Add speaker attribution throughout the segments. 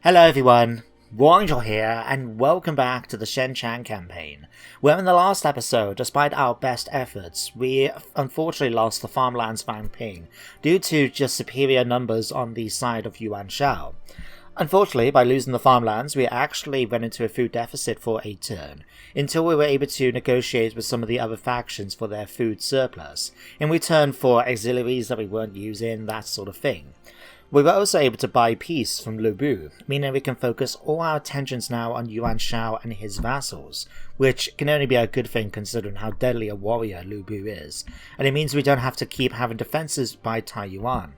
Speaker 1: Hello everyone, Warangel here, and welcome back to the Zheng Jiang campaign, where in the last episode, despite our best efforts, we unfortunately lost the farmlands Van Ping due to just superior numbers on the side of Yuan Shao. Unfortunately, by losing the farmlands, we actually went into a food deficit for a turn, until we were able to negotiate with some of the other factions for their food surplus, in return for auxiliaries that we weren't using, that sort of thing. We were also able to buy peace from Lu Bu, meaning we can focus all our attentions now on Yuan Shao and his vassals, which can only be a good thing considering how deadly a warrior Lu Bu is, and it means we don't have to keep having defenses by Taiyuan.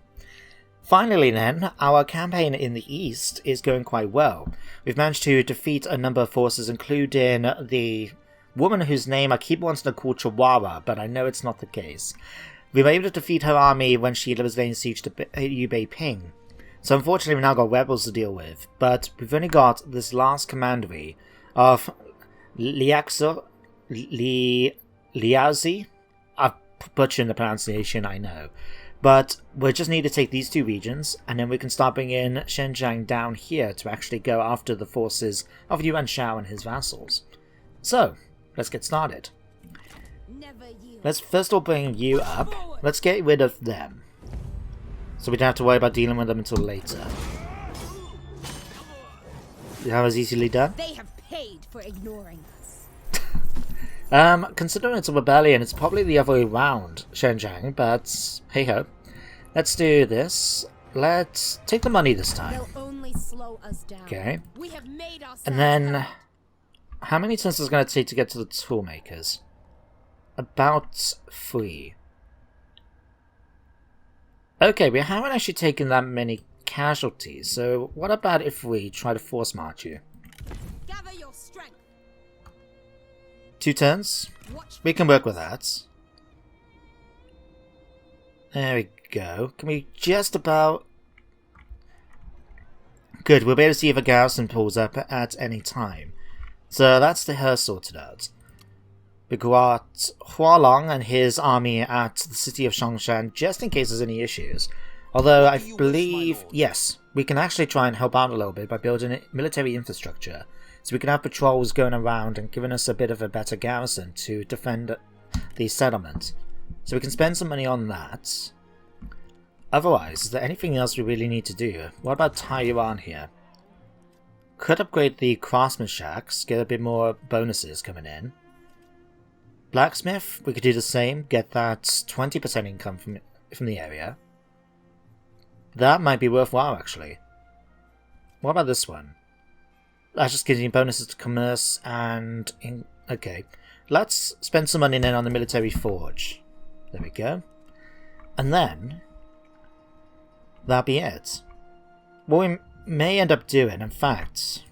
Speaker 1: Finally then, our campaign in the east is going quite well. We've managed to defeat a number of forces, including the woman whose name I keep wanting to call Chihuahua, but I know it's not the case. We were able to defeat her army when she was laying siege to Yubei Ping. So unfortunately we've now got rebels to deal with, but we've only got this last commandery of Liaozi. I'm butchering the pronunciation, I know. But we just need to take these two regions, and then we can start bringing Zheng Jiang down here to actually go after the forces of Yuan Shao and his vassals. So, let's get started. Let's first of all bring you up. Let's get rid of them, so we don't have to worry about dealing with them until later. That was easily done.
Speaker 2: They have paid for ignoring us.
Speaker 1: Considering it's a rebellion, it's probably the other way around, Zheng Jiang, but hey ho. Let's do this. Let's take the money this time.
Speaker 2: They'll only slow us down.
Speaker 1: Okay.
Speaker 2: We have made ourselves
Speaker 1: And then, how many turns is it going to take to get to the toolmakers? About 3. Okay, we haven't actually taken that many casualties, so what about if we try to force march you?
Speaker 2: gather your strength.
Speaker 1: 2 turns? We can work with that. There we go. Can we just about... Good, we'll be able to see if a garrison pulls up at any time. So that's her sorted out. We got Hualong and his army at the city of Shongshan just in case there's any issues. Although I believe, yes, we can actually try and help out a little bit by building military infrastructure. So we can have patrols going around and giving us a bit of a better garrison to defend the settlement. So we can spend some money on that. Otherwise, is there anything else we really need to do? What about Taiyuan here? Could upgrade the craftsman shacks, get a bit more bonuses coming in. Blacksmith, we could do the same, get that 20% income from the area. That might be worthwhile actually. What about this one? That just gives you bonuses to commerce and... okay. Let's spend some money then on the military forge. There we go. And then... that'll be it. What we may end up doing, in fact...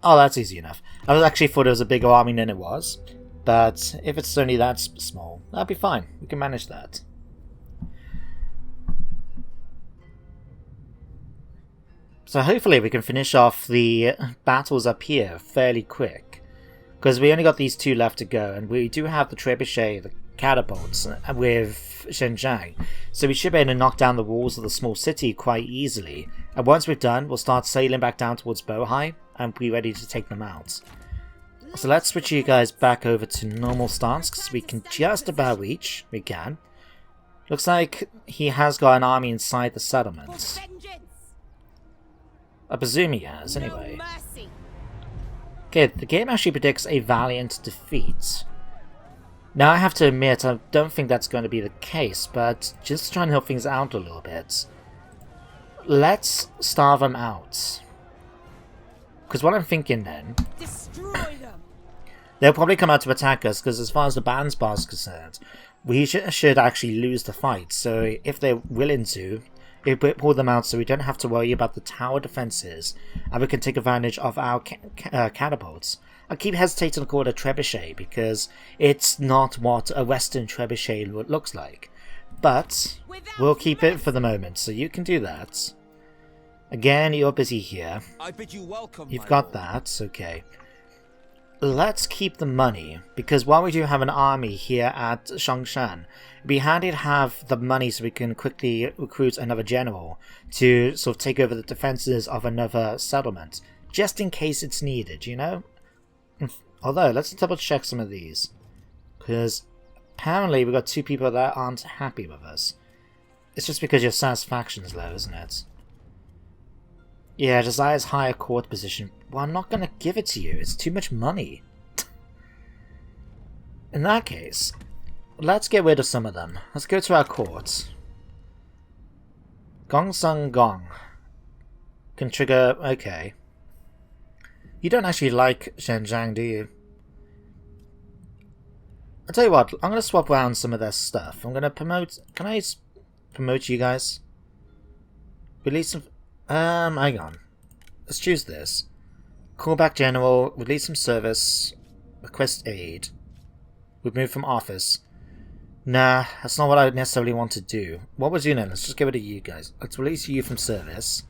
Speaker 1: oh, that's easy enough. I actually thought it was a bigger army than it was. But if it's only that small, that'll be fine. We can manage that. So hopefully we can finish off the battles up here fairly quick. Because we only got these 2 left to go, and we do have the trebuchet, the catapults, with Zheng Jiang. So we should be able to knock down the walls of the small city quite easily. And once we've done, we'll start sailing back down towards Bohai, and be ready to take them out. So let's switch you guys back over to normal stance, because we can just about reach. We can. Looks like he has got an army inside the settlement. I presume he has, anyway. Okay, the game actually predicts a valiant defeat. Now I have to admit, I don't think that's going to be the case, but just to try and help things out a little bit. Let's starve them out. Because what I'm thinking then...
Speaker 2: destroy them.
Speaker 1: They'll probably come out to attack us, because as far as the balance bar is concerned, we should actually lose the fight. So if they're willing to, if we pull them out so we don't have to worry about the tower defenses, and we can take advantage of our catapults. I keep hesitating to call it a trebuchet, because it's not what a western trebuchet looks like. But we'll keep it for the moment, so you can do that. Again, you're busy here.
Speaker 3: I bid you welcome.
Speaker 1: You've got that, okay. let's keep the money, because while we do have an army here at Shongshan, it'd be handy to have the money so we can quickly recruit another general to sort of take over the defenses of another settlement, just in case it's needed, you know? Although, let's double check some of these, because apparently we've got 2 people that aren't happy with us. It's just because your satisfaction is low, isn't it? Yeah, desires higher court position. Well, I'm not going to give it to you. It's too much money. In that case, let's get rid of some of them. Let's go to our court. Gong Sung Gong. Can trigger... Okay. You don't actually like Zheng Jiang, do you? I'll tell you what, I'm going to swap around some of their stuff. I'm going to promote... Can I promote you guys? Release some... hang on. Let's choose this. Callback General, release some service, request aid, remove from office. Nah, that's not what I necessarily want to do. What we'll do then, let's just get rid of you guys. Let's release you from service.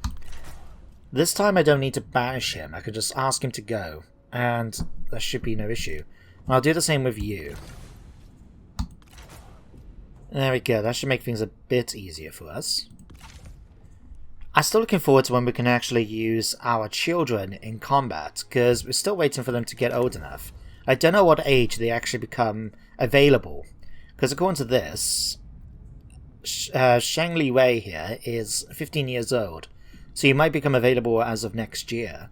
Speaker 1: This time I don't need to banish him, I can just ask him to go, and there should be no issue. And I'll do the same with you. There we go, that should make things a bit easier for us. I'm still looking forward to when we can actually use our children in combat, because we're still waiting for them to get old enough. I don't know what age they actually become available, because according to this, Sheng Li Wei here is 15 years old, so he might become available as of next year.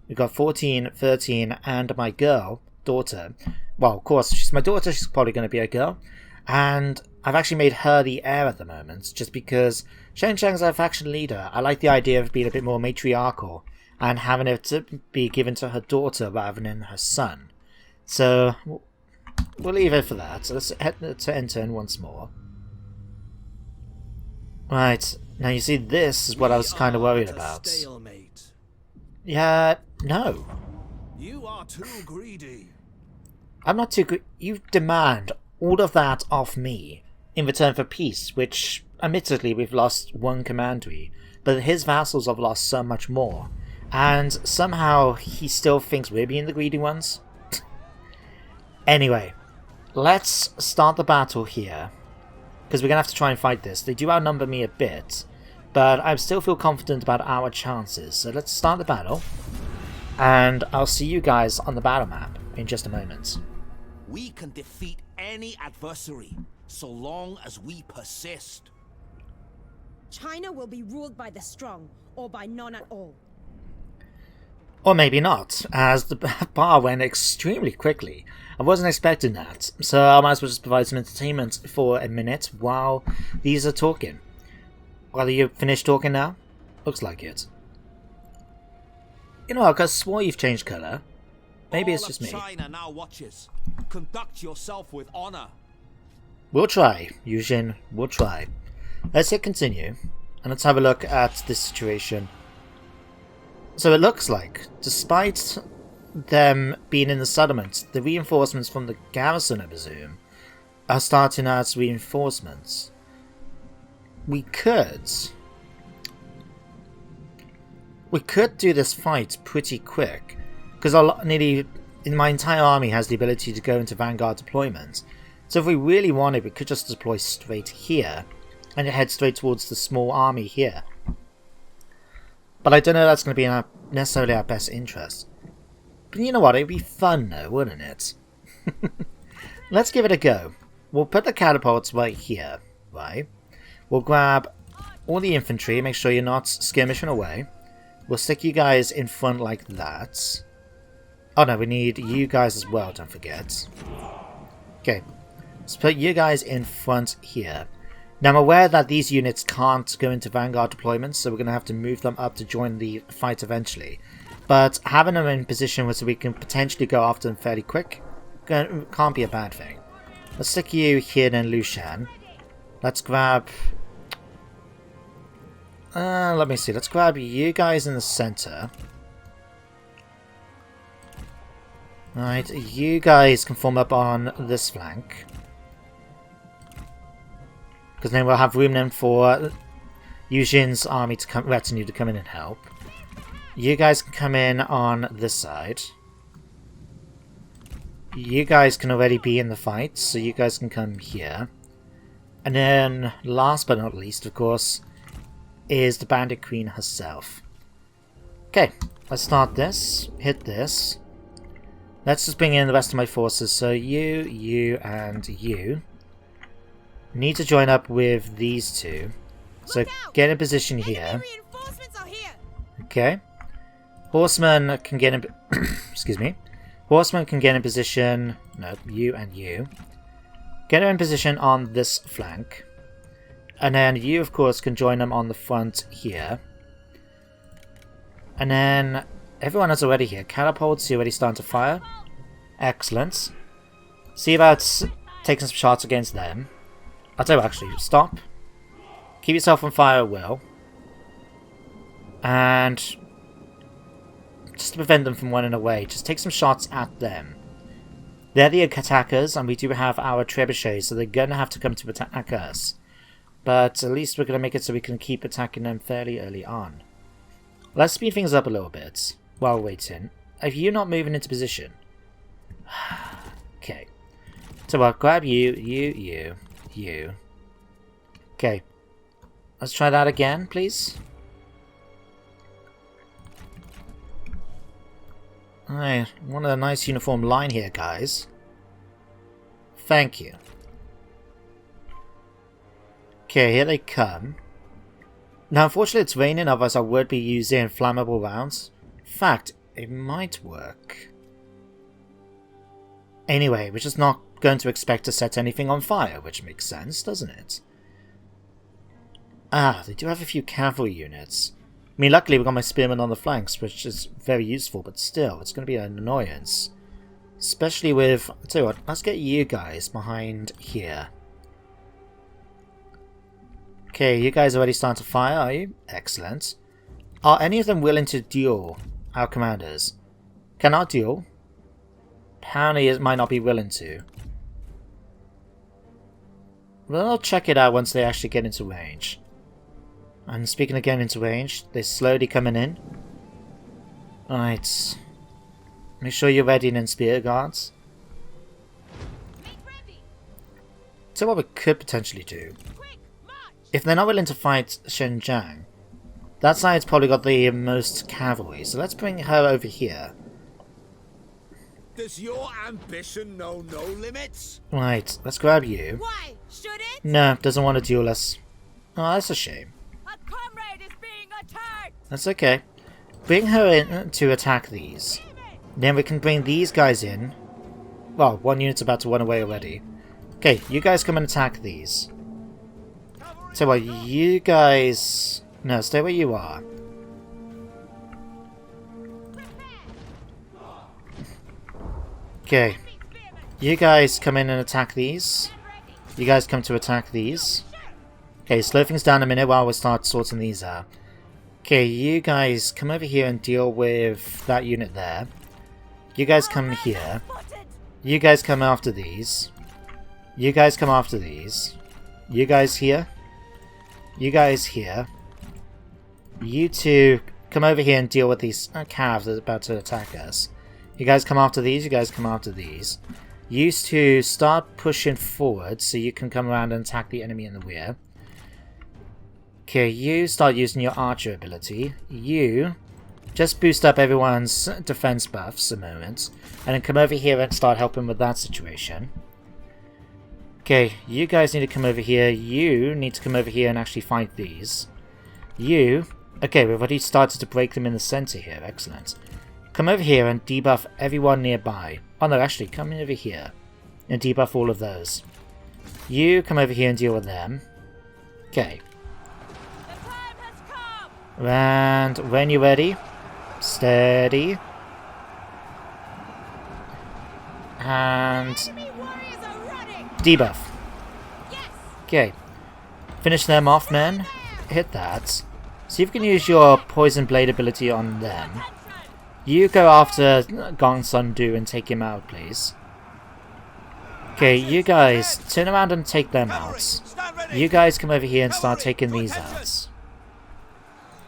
Speaker 1: We've got 14, 13, and my daughter. Well, of course, she's my daughter, she's probably going to be a girl. And I've actually made her the heir at the moment, just because Zheng Jiang's our faction leader. I like the idea of being a bit more matriarchal, and having it to be given to her daughter rather than her son. So, we'll leave it for that. So let's head to enter in once more. Right, now you see this is what I was kind of worried about. Yeah, no.
Speaker 3: You are too greedy.
Speaker 1: I'm not too greedy. You demand all of that off me in return for peace, which admittedly we've lost 1 commandery, but his vassals have lost so much more, and somehow he still thinks we're being the greedy ones. Anyway, let's start the battle here, because we're gonna have to try and fight this. They do outnumber me a bit, but I still feel confident about our chances, so let's start the battle, and I'll see you guys on the battle map in just a moment.
Speaker 3: We can defeat any adversary, so long as we persist.
Speaker 2: China will be ruled by the strong, or by none at all.
Speaker 1: Or maybe not, as the bar went extremely quickly. I wasn't expecting that, so I might as well just provide some entertainment for a minute while these are talking. Are you finished talking now? Looks like it. You know, I could have swore you've changed colour. Maybe it's just me.
Speaker 3: China now watches. Conduct yourself with honor.
Speaker 1: We'll try, Yujin. We'll try. Let's hit continue, and let's have a look at this situation. So it looks like, despite them being in the settlement, the reinforcements from the garrison, I presume, are starting as reinforcements. We could do this fight pretty quick, because nearly my entire army has the ability to go into vanguard deployment. So if we really wanted, we could just deploy straight here and head straight towards the small army here. But I don't know if that's going to be necessarily our best interest. But you know what, it'd be fun though, wouldn't it? Let's give it a go. We'll put the catapults right here, right? We'll grab all the infantry, make sure you're not skirmishing away. We'll stick you guys in front like that. Oh no, we need you guys as well, don't forget. Okay, let's put you guys in front here. Now I'm aware that these units can't go into vanguard deployments, so we're going to have to move them up to join the fight eventually. But having them in position so we can potentially go after them fairly quick can't be a bad thing. Let's stick you here then, Lushan. Let's grab... let me see, let's grab you guys in the center. Right, you guys can form up on this flank. Because then we'll have room then for Yujin's army to come, retinue to come in and help. You guys can come in on this side. you guys can already be in the fight, so you guys can come here. And then, last but not least, of course, is the Bandit Queen herself. Okay, let's start this, hit this. Let's just bring in the rest of my forces, so you, and you need to join up with these two. So get in position here. Okay. Horsemen can get in... excuse me. Horsemen can get in position... No, you and you. Get in position on this flank. And then you, of course, can join them on the front here. And then everyone is already here. Catapults, you're already starting to fire. Excellent. See about taking some shots against them. I'll tell you, actually, stop. Keep yourself on fire at will. And just to prevent them from running away, just take some shots at them. They're the attackers, and we do have our trebuchets, so they're going to have to come to attack us. But at least we're going to make it so we can keep attacking them fairly early on. Let's speed things up a little bit while waiting. Are you not moving into position? Okay. So I'll grab you. Okay. Let's try that again, please. Alright, want a nice uniform line here, guys. Thank you. Okay, here they come. Now, unfortunately, it's raining, otherwise I would be using flammable rounds. In fact, it might work. Anyway, we're just not going to expect to set anything on fire, which makes sense, doesn't it? Ah, they do have a few cavalry units. I mean, luckily we got my spearmen on the flanks, which is very useful, but still, it's going to be an annoyance. Especially with... I'll tell you what, let's get you guys behind here. Okay, you guys already starting to fire, are you? Excellent. Are any of them willing to duel our commanders? Cannot duel. Apparently it might not be willing to. Well, I'll check it out once they actually get into range. And speaking again into range, they're slowly coming in. Alright. Make sure you're ready in spear guards. So what we could potentially do. If they're not willing to fight Zheng Jiang, that side's probably got the most cavalry, so let's bring her over here.
Speaker 3: Does your ambition know no limits?
Speaker 1: Right, let's grab you.
Speaker 2: Why? Should it?
Speaker 1: No, doesn't want to duel us. Oh, that's a shame.
Speaker 2: A comrade is being attacked.
Speaker 1: That's okay. Bring her in to attack these. Then we can bring these guys in. Well, one unit's about to run away already. Okay, you guys come and attack these. So what, you guys... No, stay where you are. Okay. You guys come in and attack these. You guys come to attack these. Okay, slow things down a minute while we start sorting these out. Okay, you guys come over here and deal with that unit there. You guys come here. You guys come after these. You guys come after these. You guys here. You guys here. You two come over here and deal with these calves that are about to attack us. You guys come after these. You guys come after these. You two start pushing forward so you can come around and attack the enemy in the rear. Okay, you start using your archer ability. You just boost up everyone's defense buffs a moment. And then come over here and start helping with that situation. Okay, you guys need to come over here. You need to come over here and actually fight these. You... Okay, we've already started to break them in the center here. Excellent. Come over here and debuff everyone nearby. Oh no, actually, come over here and debuff all of those. You come over here and deal with them. Okay.
Speaker 2: The time has come.
Speaker 1: And when you're ready, steady. And
Speaker 2: Enemy warriors are running.
Speaker 1: debuff.
Speaker 2: Yes.
Speaker 1: Okay. Finish them off, men. Hit that. See if you can use your poison blade ability on them. You go after Gong Sundu and take him out, please. Okay, you guys turn around and take them out. You guys come over here and start taking these out.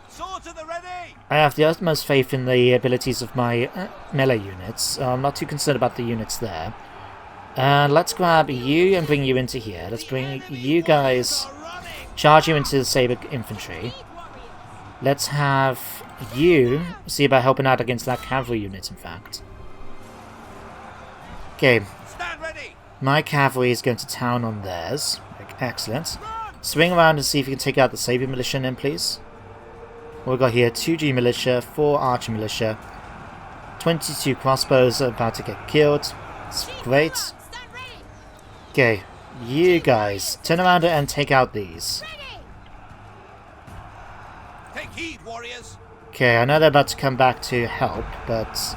Speaker 3: Sword to the ready.
Speaker 1: I have the utmost faith in the abilities of my melee units, so I'm not too concerned about the units there. And let's grab you and bring you into here. Let's bring you guys, charge you into the Saber Infantry. Let's have you see about helping out against that cavalry unit, in fact. Okay, my cavalry is going to town on theirs. Excellent. Swing around and see if you can take out the Saber Militia then, please. What we've got here, 2G Militia, 4 Archer Militia, 22 crossbows are about to get killed. It's great. Okay, you guys, turn around and take out these.
Speaker 3: Take heed, warriors.
Speaker 1: Okay, I know they're about to come back to help, but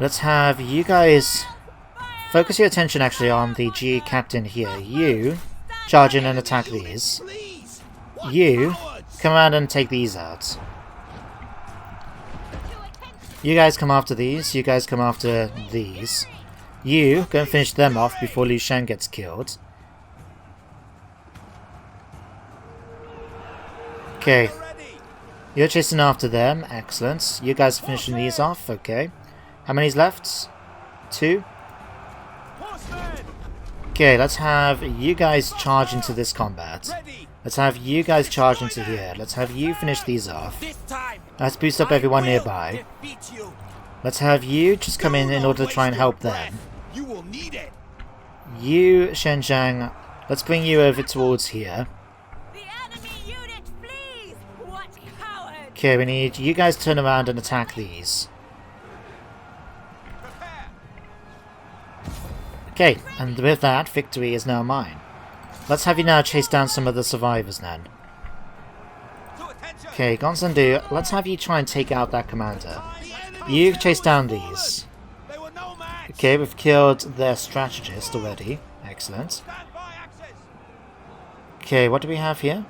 Speaker 1: let's have you guys focus your attention actually on the G captain here. You charge in and attack these. You come around and take these out. You guys come after these. You guys come after these. You go and finish them off before Liu Shan gets killed. Okay. You're chasing after them. Excellent. You guys are finishing these off. Okay. How many's left? 2? Okay, let's have you guys charge into this combat. Let's have you guys charge into here. Let's have you finish these off. Let's boost up everyone nearby. Let's have you just come in order to try and help them. You, Zheng Jiang, let's bring you over towards here. Okay, we need you guys to turn around and attack these. Okay, and with that, victory is now mine. Let's have you now chase down some of the survivors then. Okay, Gonsandu, let's have you try and take out that commander. You chase down these. Okay, we've killed their strategist already. Excellent. Okay, what do we have here?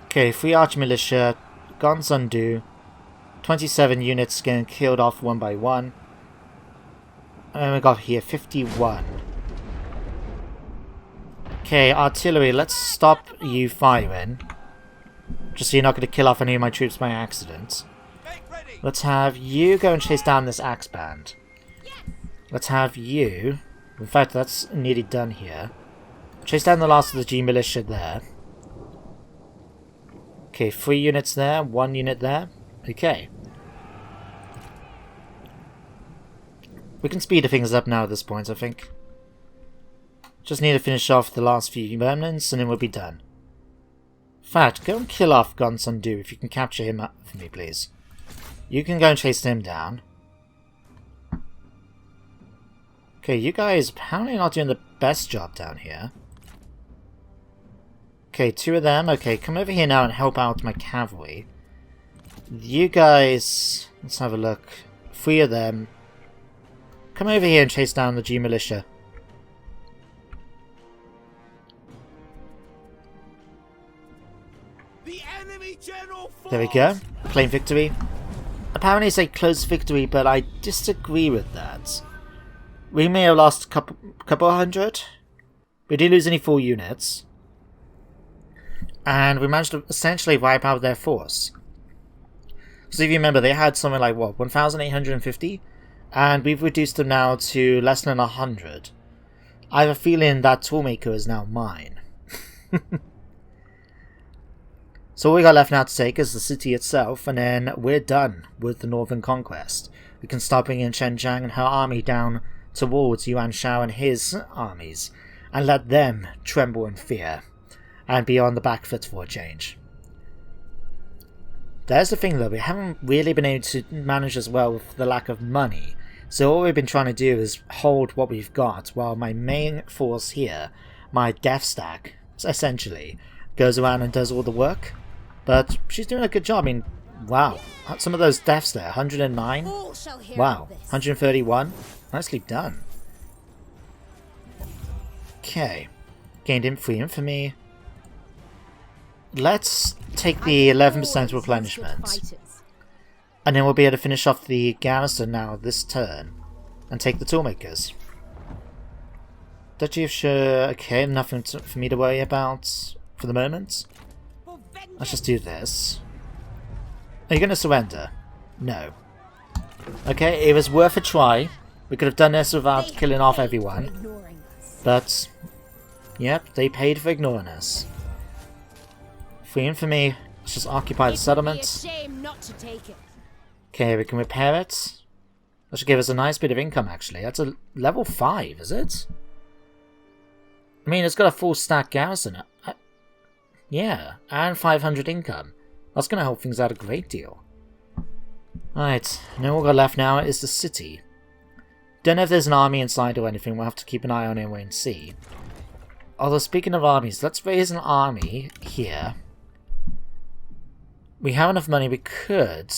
Speaker 1: Okay, 3 Archer Militia, Gonsandu, 27 units getting killed off one by one. And we got here 51. Okay, artillery, let's stop you firing. Just so you're not going to kill off any of my troops by accident. Let's have you go and chase down this axe band. Let's have you... In fact, that's nearly done here. Chase down the last of the G militia there. Okay, 3 units there, 1 unit there. Okay. We can speed things up now at this point, I think. Just need to finish off the last few remnants and then we'll be done. In fact, go and kill off Gonsandu if you can capture him up for me, please. You can go and chase him down. Okay, you guys apparently not doing the best job down here. Okay, 2 of them. Okay, come over here now and help out my cavalry. You guys... Let's have a look. 3 of them. Come over here and chase down the G militia. There we go. Claim victory. Apparently it's a close victory, but I disagree with that. We may have lost a couple hundred. We didn't lose any full units. And we managed to essentially wipe out their force. So if you remember, they had something like, what, 1,850? And we've reduced them now to less than 100. I have a feeling that toolmaker is now mine. So all we got left now to take is the city itself, and then we're done with the Northern Conquest. We can start bringing Zheng Jiang and her army down towards Yuan Shao and his armies, and let them tremble in fear, and be on the back foot for a change. There's the thing though, we haven't really been able to manage as well with the lack of money, so all we've been trying to do is hold what we've got, while my main force here, my death stack, essentially, goes around and does all the work. But she's doing a good job. I mean, wow. Some of those deaths there. 109. Wow. 131. Nicely done. Okay. Gained free infamy. Let's take the 11% replenishment. And then we'll be able to finish off the garrison now this turn. And take the toolmakers. Duchy of Sure. Okay, nothing for me to worry about. for the moment. Let's just do this. Are you going to surrender? No. Okay, it was worth a try. We could have done this without killing off everyone. But, yep, they paid for ignoring us. Free infamy. Let's just occupy the settlement. Okay, we can repair it. That should give us a nice bit of income, actually. That's a level 5, is it? I mean, it's got a full stack garrison. Yeah, and 500 income. That's going to help things out a great deal. Right, now all we've got left now is the city. Don't know if there's an army inside or anything. We'll have to keep an eye on it and see. Although, speaking of armies, let's raise an army here. We have enough money, we could...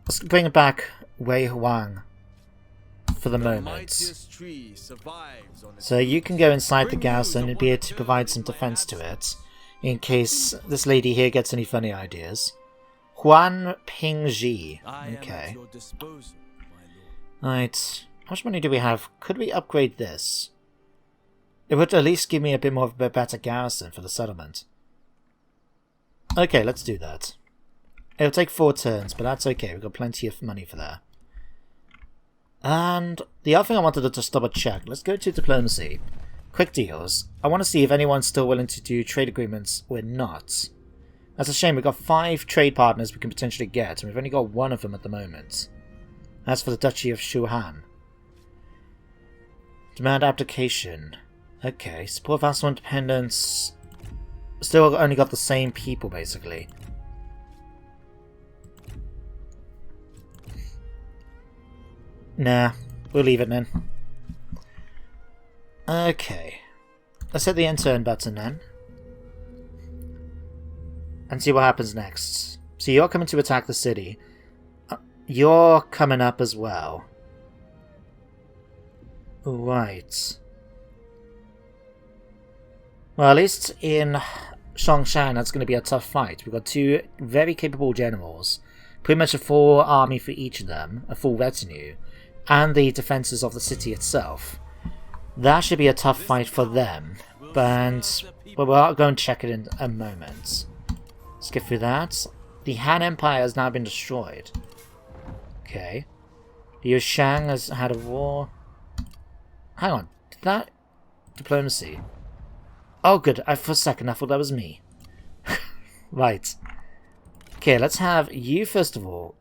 Speaker 1: Let's bring it back Wei Huang for the moment. So you can go inside the garrison and be able to provide some defense to it, in case this lady here gets any funny ideas. Huan Pingji. Okay. Right. How much money do we have? Could we upgrade this? It would at least give me a bit more of a better garrison for the settlement. Okay, let's do that. It'll take 4 turns, but that's okay. We've got plenty of money for that. And the other thing I wanted to just double check. Let's go to diplomacy. Quick deals. I want to see if anyone's still willing to do trade agreements or not. That's a shame. We've got 5 trade partners we can potentially get, and we've only got 1 of them at the moment. That's for the Duchy of Shuhan. Demand application. Okay. Support vassal independence. Still only got the same people, basically. Nah, we'll leave it then. Okay. Let's hit the end turn button then. And see what happens next. So you're coming to attack the city. You're coming up as well. Right. Well, at least in Songshan, that's going to be a tough fight. We've got 2 very capable generals. Pretty much a full army for each of them. A full retinue. And the defences of the city itself. That should be a tough fight for them. But we'll go and check it in a moment. Let's get through that. The Han Empire has now been destroyed. Okay. The Yushang has had a war. Hang on. Did that... Diplomacy. Oh good. For a second I thought that was me. Right. Okay, let's have you first of all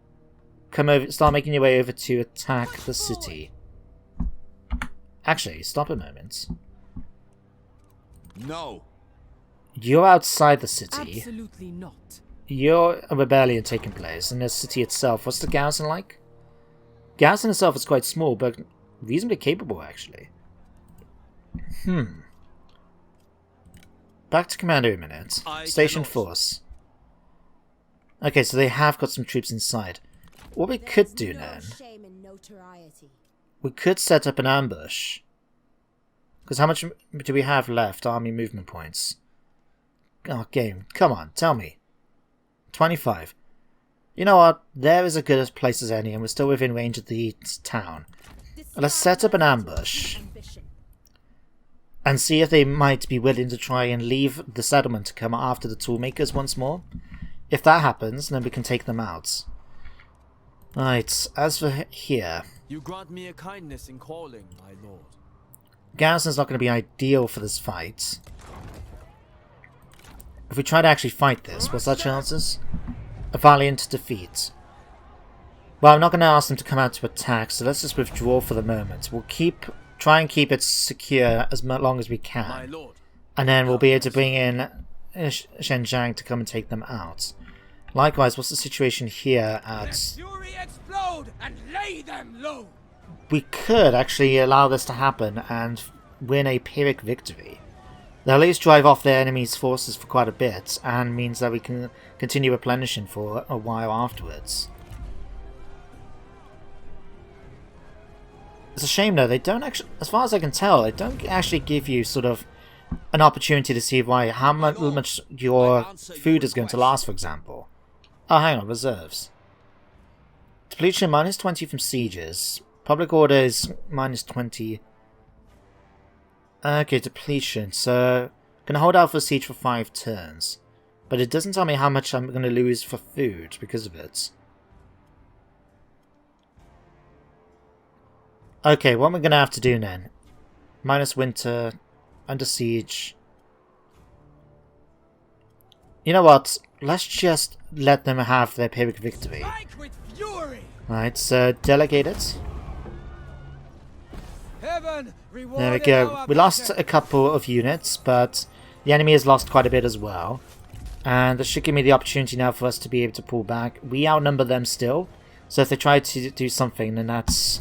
Speaker 1: come over, start making your way over to attack the city. Actually, stop a moment.
Speaker 3: No.
Speaker 1: You're outside the city.
Speaker 2: Absolutely not.
Speaker 1: You're a rebellion taking place in the city itself. What's the garrison like? Garrison itself is quite small, but reasonably capable, actually. Back to Commander a minute. Station force. Okay, so they have got some troops inside. What we could do then... We could set up an ambush. Because how much do we have left? Army movement points. Oh, game. Come on, tell me. 25. You know what? There is as good a place as any, and we're still within range of the town. Let's set up an ambush. And see if they might be willing to try and leave the settlement to come after the toolmakers once more. If that happens, then we can take them out. Right, as for here...
Speaker 4: You grant me a kindness in calling, my lord.
Speaker 1: Garrison's not going to be ideal for this fight. If we try to actually fight this, what's our chances? A valiant defeat. Well, I'm not going to ask them to come out to attack, so let's just withdraw for the moment. We'll try and keep it secure as long as we can.
Speaker 4: My lord.
Speaker 1: And then we'll be able to bring in Zheng Jiang to come and take them out. Likewise, what's the situation here at...
Speaker 3: Fury explode and lay them low.
Speaker 1: We could actually allow this to happen and win a Pyrrhic victory. They'll at least drive off their enemy's forces for quite a bit, and means that we can continue replenishing for a while afterwards. It's a shame though, they don't actually, as far as I can tell, they don't actually give you sort of an opportunity to see how much your food is going to last, for example. Oh, hang on, reserves. Depletion minus 20 from sieges. Public order is minus 20. Okay, depletion. So, gonna hold out for siege for 5 turns. But it doesn't tell me how much I'm gonna lose for food because of it. Okay, what am I gonna have to do then? Minus winter, under siege. You know what? Let's just let them have their Pyrrhic victory. Right, so delegate it. There we go. We lost a couple of units, but the enemy has lost quite a bit as well. And this should give me the opportunity now for us to be able to pull back. We outnumber them still, so if they try to do something, then that's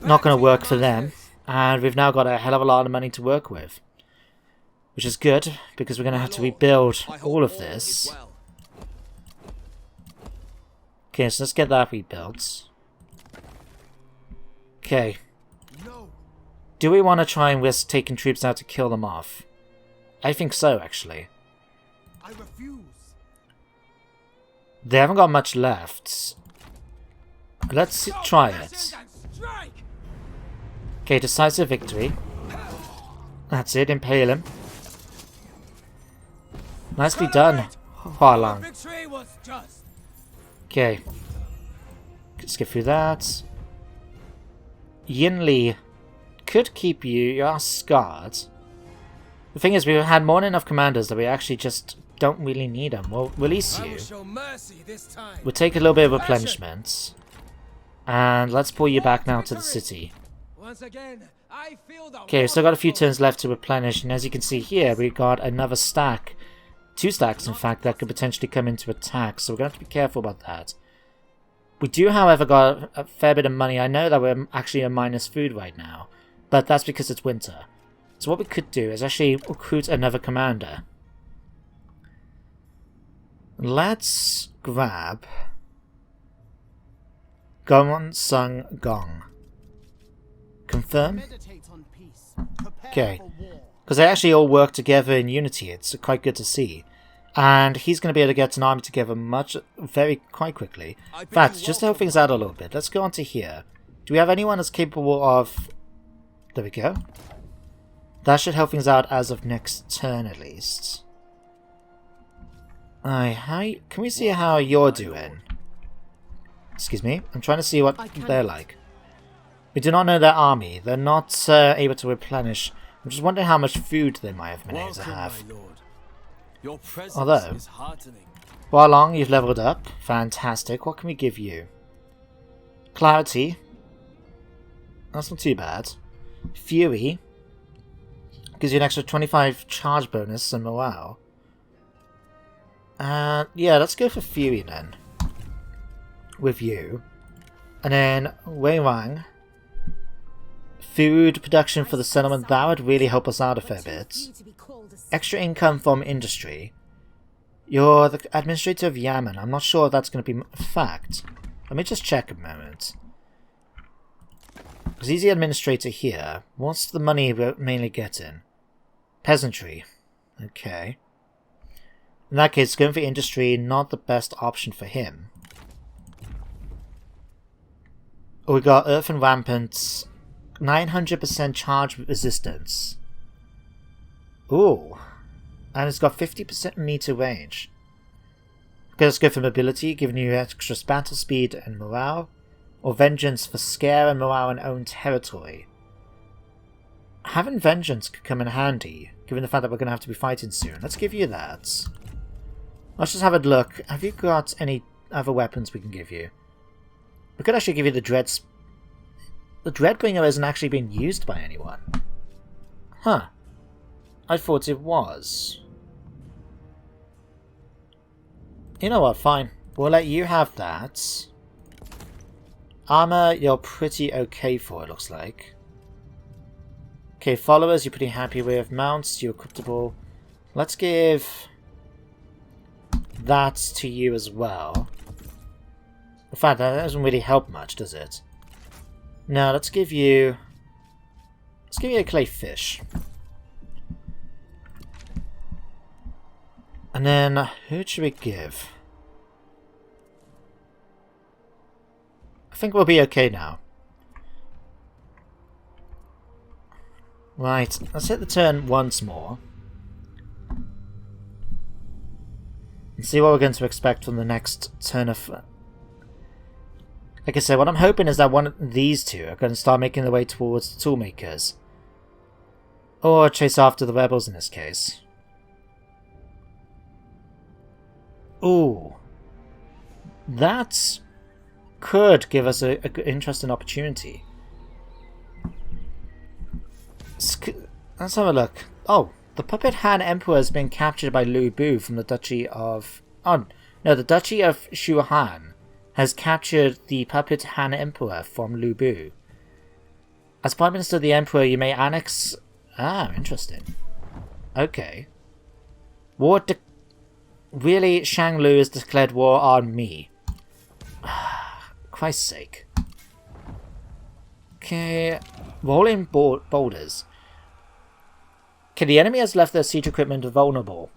Speaker 1: not going to work for them. And we've now got a hell of a lot of money to work with. Which is good, because we're going to have to rebuild all of this. Okay, so let's get that rebuilt. Okay. Do we want to try and risk taking troops out to kill them off? I think so, actually.
Speaker 3: I refuse.
Speaker 1: They haven't got much left. Let's try it. Okay, decisive victory. That's it, impale him. Nicely done, Hua Lang. Okay. Let's get through that. Yin Li could keep you. You are scarred. The thing is, we had more than enough commanders that we actually just don't really need them. We'll release you. We'll take a little bit of replenishment. And let's pull you back now to the city. Okay, we've still got a few turns left to replenish, and as you can see here, we've got another stack. 2 stacks, in fact, that could potentially come into attack, so we're going to have to be careful about that. We do, however, got a fair bit of money. I know that we're actually a minus food right now, but that's because it's winter. So what we could do is actually recruit another commander. Let's grab Gongwon Sung Gong. Confirm? Okay. Because they actually all work together in unity. It's quite good to see. And he's going to be able to get an army together quite quickly. In fact, just to help things out a little bit, let's go on to here. Do we have anyone that's capable of... There we go. That should help things out as of next turn, at least. Can we see how you're doing? Excuse me. I'm trying to see what they're like. We do not know their army. They're not able to replenish. I'm just wondering how much food they might have been able to have. Although, Hua Long, you've leveled up. Fantastic. What can we give you? Clarity. That's not too bad. Fury. Gives you an extra 25 charge bonus and morale. Yeah, let's go for Fury then. With you. And then Wei Wang. Food production for the settlement. That would really help us out a fair bit. Extra income from industry. You're the administrator of Yamen. I'm not sure if that's going to be a fact. Let me just check a moment. Because he's the administrator here. What's the money we're mainly getting? Peasantry. Okay. In that case, going for industry, not the best option for him. We got Earth and Rampant. 900% charge resistance. Ooh. And it's got 50% meter range. Okay, let's go for mobility, giving you extra battle speed and morale. Or vengeance for scare and morale in own territory. Having vengeance could come in handy, given the fact that we're going to have to be fighting soon. Let's give you that. Let's just have a look. Have you got any other weapons we can give you? We could actually give you the Dread... The Dreadbringer isn't actually being used by anyone. Huh. I thought it was. You know what, fine. We'll let you have that. Armor, you're pretty okay for, it looks like. Okay, followers, you're pretty happy with. Mounts, you're comfortable. Let's give that to you as well. In fact, that doesn't really help much, does it? No, let's give you a clay fish. And then, who should we give? I think we'll be okay now. Right, let's hit the turn once more. And see what we're going to expect from the next turn of... Like I said, what I'm hoping is that one of these two are going to start making their way towards the toolmakers. Or chase after the rebels in this case. Ooh. That could give us an interesting opportunity. Let's have a look. Oh, the Puppet Han Emperor has been captured by Lu Bu from the Duchy of... Oh, no, the Duchy of Shu Han has captured the Puppet Han Emperor from Lu Bu. As Prime Minister of the Emperor, you may annex... Ah, interesting. Okay. Really, Shang Lu has declared war on me. Christ's sake. Okay, rolling boulders. Okay, the enemy has left their siege equipment vulnerable,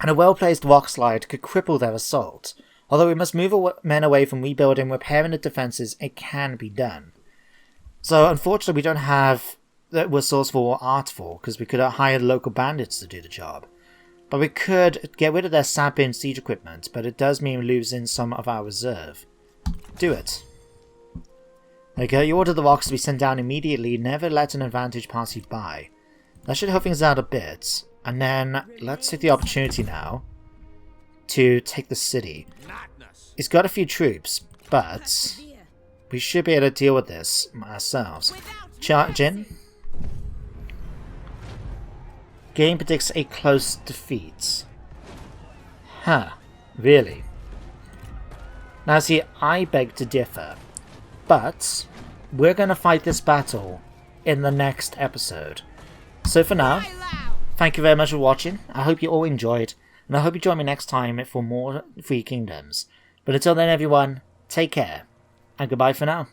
Speaker 1: and a well-placed rock slide could cripple their assault. Although we must move men away from rebuilding and repairing the defences, it can be done. So, unfortunately, we don't have the resourceful artful, because we could hire local bandits to do the job. But we could get rid of their sapping siege equipment, but it does mean losing some of our reserve. Do it. Okay, you order the rocks to be sent down immediately, never let an advantage pass you by. That should help things out a bit. And then, let's take the opportunity now to take the city. It's got a few troops, but we should be able to deal with this ourselves. Jin? Game predicts a close defeat. Huh, really? Now see, I beg to differ, but we're going to fight this battle in the next episode. So for now, thank you very much for watching. I hope you all enjoyed, and I hope you join me next time for more Three Kingdoms. But until then everyone, take care, and goodbye for now.